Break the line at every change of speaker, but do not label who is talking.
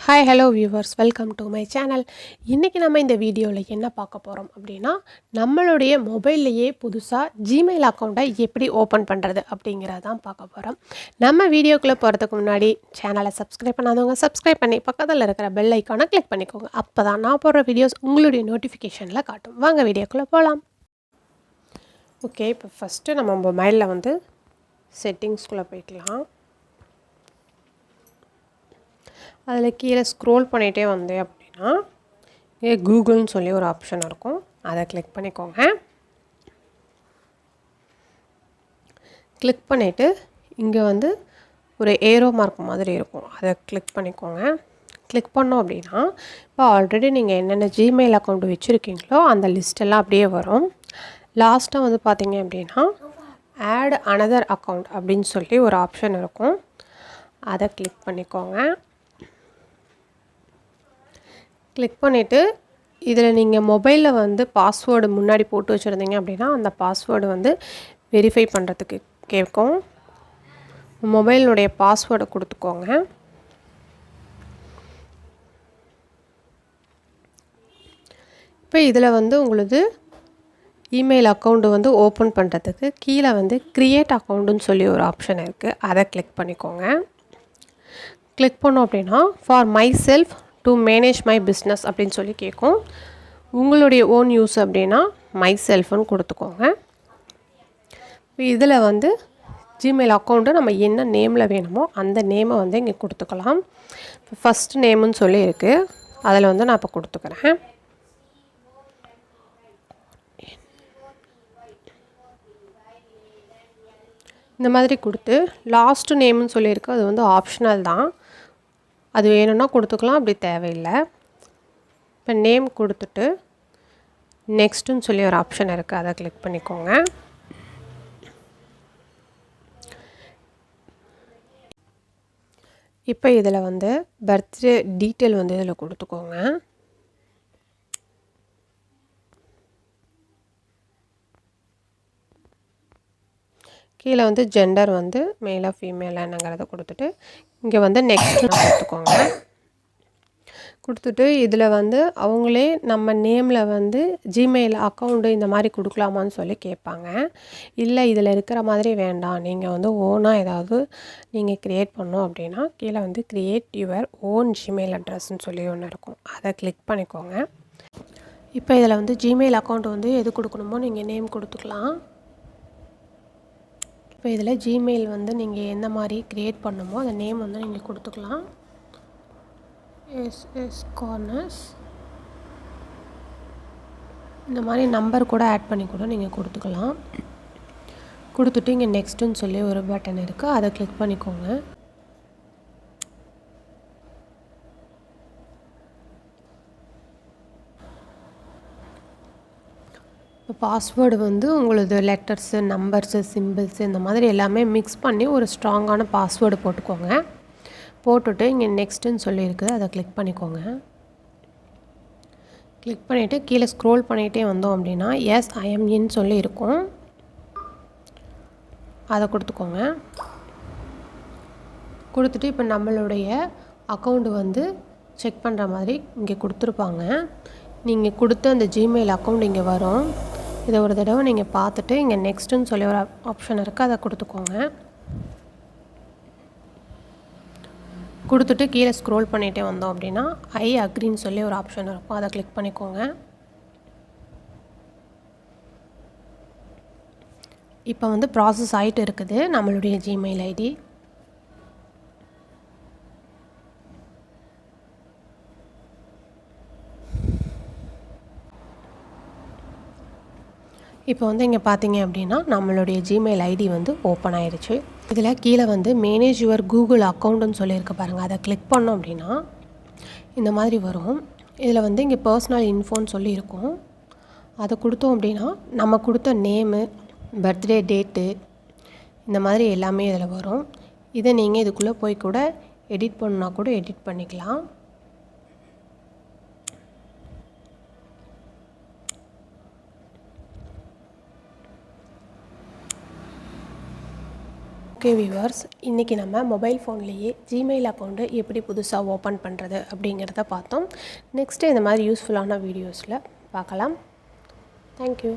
Hi, hello viewers. Welcome to my channel. இன்னைக்கு நம்ம இந்த வீடியோல என்ன பார்க்க போறோம் அப்படினா நம்மளுடைய மொபைல்லயே புதுசா Gmail அக்கவுண்டை எப்படி ஓபன் பண்றது அப்படிங்கறத தான் பார்க்க போறோம். நம்ம வீடியோக்குள்ள போறதுக்கு முன்னாடி சேனலை சப்ஸ்கிரைப் பண்ணாதவங்க சப்ஸ்கிரைப் பண்ணி பக்கத்துல இருக்கிற பெல் ஐகானை கிளிக் பண்ணிக்கோங்க. அப்பதான் நான் போடுற வீடியோஸ் உங்களுடைய நோட்டிஃபிகேஷன்ல காட்டும். வாங்க வீடியோக்குள்ள போலாம். ஓகே, இப்போ ஃபர்ஸ்ட் நம்ம மொபைல்ல வந்து செட்டிங்ஸ்க்குள்ள போய்க்கலாம். அதில் கீழே ஸ்க்ரோல் பண்ணிகிட்டே வந்தேன் அப்படின்னா இங்கே கூகுள்னு சொல்லி ஒரு ஆப்ஷன் இருக்கும். அதை கிளிக் பண்ணிக்கோங்க. கிளிக் பண்ணிவிட்டு இங்கே வந்து ஒரு ஏரோ மார்க் மாதிரி இருக்கும். அதை கிளிக் பண்ணிக்கோங்க. கிளிக் பண்ணோம் அப்படின்னா இப்போ ஆல்ரெடி நீங்கள் என்னென்ன ஜிமெயில் அக்கௌண்ட் வச்சுருக்கீங்களோ அந்த லிஸ்ட்டெல்லாம் அப்படியே வரும். லாஸ்ட்டாக வந்து பார்த்தீங்க அப்படின்னா ஆட் அனதர் அக்கௌண்ட் அப்படின்னு சொல்லி ஒரு ஆப்ஷன் இருக்கும். அதை கிளிக் பண்ணிக்கோங்க. கிளிக் பண்ணிவிட்டு இதில் நீங்கள் மொபைலில் வந்து பாஸ்வேர்டு முன்னாடி போட்டு வச்சுருந்தீங்க அப்படின்னா அந்த பாஸ்வேர்டு வந்து வெரிஃபை பண்ணுறதுக்கு கேட்கும். மொபைலினுடைய பாஸ்வேர்டை கொடுத்துக்கோங்க. இப்போ இதில் வந்து உங்களது இமெயில் அக்கௌண்ட்டு வந்து ஓப்பன் பண்ணுறதுக்கு கீழே வந்து க்ரியேட் அக்கௌண்ட்டுன்னு சொல்லி ஒரு ஆப்ஷன் இருக்குது. அதை கிளிக் பண்ணிக்கோங்க. கிளிக் பண்ணோம் அப்படின்னா for my self to manage my business அப்படின்னு சொல்லி கேட்கும். உங்களுடைய ஓன் யூஸ் அப்படின்னா மை செல்ஃப்னு கொடுத்துக்கோங்க. இதில் வந்து ஜிமெயில் அக்கௌண்ட்டு நம்ம என்ன நேமில் வேணுமோ அந்த நேமை வந்து இங்கே கொடுத்துக்கலாம். இப்போ ஃபஸ்ட் நேமுன்னு சொல்லி இருக்குது. அதில் வந்து நான் இப்போ கொடுத்துக்கிறேன். இந்த மாதிரி கொடுத்து லாஸ்ட் நேம்னு சொல்லியிருக்கு. அது வந்து ஆப்ஷனல் தான். அது வேணும்னா கொடுத்துக்கலாம், அப்படி தேவையில்லை. இப்போ நேம் கொடுத்துட்டு நெக்ஸ்ட்டுன்னு சொல்லி ஒரு ஆப்ஷன் இருக்குது. அதை கிளிக் பண்ணிக்கோங்க. இப்போ இதில் வந்து பர்த்டே டீட்டெயில் வந்து இதில் கொடுத்துக்கோங்க. கீழே வந்து ஜெண்டர் வந்து மேலா ஃபீமேலா என்னங்கிறத கொடுத்துட்டு இங்கே வந்து நெக்ஸ்ட் கொடுத்துக்கோங்க. கொடுத்துட்டு இதில் வந்து அவங்களே நம்ம நேமில் வந்து ஜிமெயில் அக்கௌண்ட்டு இந்த மாதிரி கொடுக்கலாமான்னு சொல்லி கேட்பாங்க. இல்லை இதில் இருக்கிற மாதிரி வேண்டாம், நீங்கள் வந்து ஓனாக ஏதாவது நீங்கள் க்ரியேட் பண்ணோம் அப்படின்னா கீழே வந்து க்ரியேட் யுவர் ஓன் ஜிமெயில் அட்ரஸ்ன்னு சொல்லி ஒன்று இருக்கும். அதை கிளிக் பண்ணிக்கோங்க. இப்போ இதில் வந்து ஜிமெயில் அக்கௌண்ட் வந்து எது கொடுக்கணுமோ நீங்கள் நேம் கொடுத்துக்கலாம். இப்போ இதில் ஜிமெயில் வந்து நீங்கள் எந்த மாதிரி க்ரியேட் பண்ணணுமோ அந்த நேம் வந்து நீங்கள் கொடுத்துக்கலாம். எஸ்எஸ் கார்னர்ஸ் இந்த மாதிரி நம்பர் கூட ஆட் பண்ணி கூட நீங்கள் கொடுத்துக்கலாம். கொடுத்துட்டு இங்கே நெக்ஸ்ட்டுன்னு சொல்லி ஒரு பட்டன் இருக்குது. அதை கிளிக் பண்ணிக்கோங்க. இப்போ பாஸ்வேர்டு வந்து உங்களது லெட்டர்ஸு நம்பர்ஸு சிம்பிள்ஸு இந்த மாதிரி எல்லாமே மிக்ஸ் பண்ணி ஒரு ஸ்ட்ராங்கான பாஸ்வேர்டு போட்டுக்கோங்க. போட்டுட்டு இங்கே நெக்ஸ்ட்டுன்னு சொல்லியிருக்குது. அதை கிளிக் பண்ணிக்கோங்க. கிளிக் பண்ணிவிட்டு கீழே ஸ்க்ரோல் பண்ணிகிட்டே வந்தோம் அப்படின்னா எஸ் ஐஎம்இன்னு சொல்லி இருக்கும். அதை கொடுத்துக்கோங்க. கொடுத்துட்டு இப்போ நம்மளுடைய அக்கௌண்ட்டு வந்து செக் பண்ணுற மாதிரி இங்கே கொடுத்துருப்பாங்க. நீங்கள் கொடுத்த அந்த ஜிமெயில் அக்கௌண்ட் இங்கே வரும். இதை ஒரு தடவை நீங்கள் பார்த்துட்டு இங்கே நெக்ஸ்ட்டுன்னு சொல்லி ஒரு ஆப்ஷன் இருக்குது. அதை கொடுத்துக்கோங்க. கொடுத்துட்டு கீழே ஸ்க்ரோல் பண்ணிகிட்டே வந்தோம் அப்படின்னா ஐ அக்ரின்னு சொல்லி ஒரு ஆப்ஷன் இருக்கும். அதை கிளிக் பண்ணிக்கோங்க. இப்போ வந்து ப்ராசஸ் ஆகிட்டு இருக்குது நம்மளுடைய ஜிமெயில் ஐடி. இப்போ வந்து இங்கே பார்த்தீங்க அப்படின்னா நம்மளுடைய ஜிமெயில் ஐடி வந்து ஓப்பன் ஆயிடுச்சு. இதில் கீழே வந்து மேனேஜ் யுவர் கூகுள் அக்கௌண்ட்டுன்னு சொல்லியிருக்க பாருங்கள். அதை கிளிக் பண்ணோம் அப்படின்னா இந்த மாதிரி வரும். இதில் வந்து இங்கே பர்சனல் இன்ஃபோன்னு சொல்லி இருக்கும். அதை கொடுத்தோம் அப்படின்னா நம்ம கொடுத்த நேமு, பர்த்டே டேட்டு இந்த மாதிரி எல்லாமே இதில் வரும். இதை நீங்கள் இதுக்குள்ளே போய் கூட எடிட் பண்ணால் கூட எடிட் பண்ணிக்கலாம். ஓகே வியூவர்ஸ், இன்றைக்கி நம்ம மொபைல் ஃபோன்லேயே ஜிமெயில் அக்கௌண்ட்டு எப்படி புதுசாக ஓப்பன் பண்ணுறது அப்படிங்கிறத பார்த்தோம். நெக்ஸ்ட்டு இந்த மாதிரி யூஸ்ஃபுல்லான வீடியோஸில் பார்க்கலாம். தேங்க்யூ.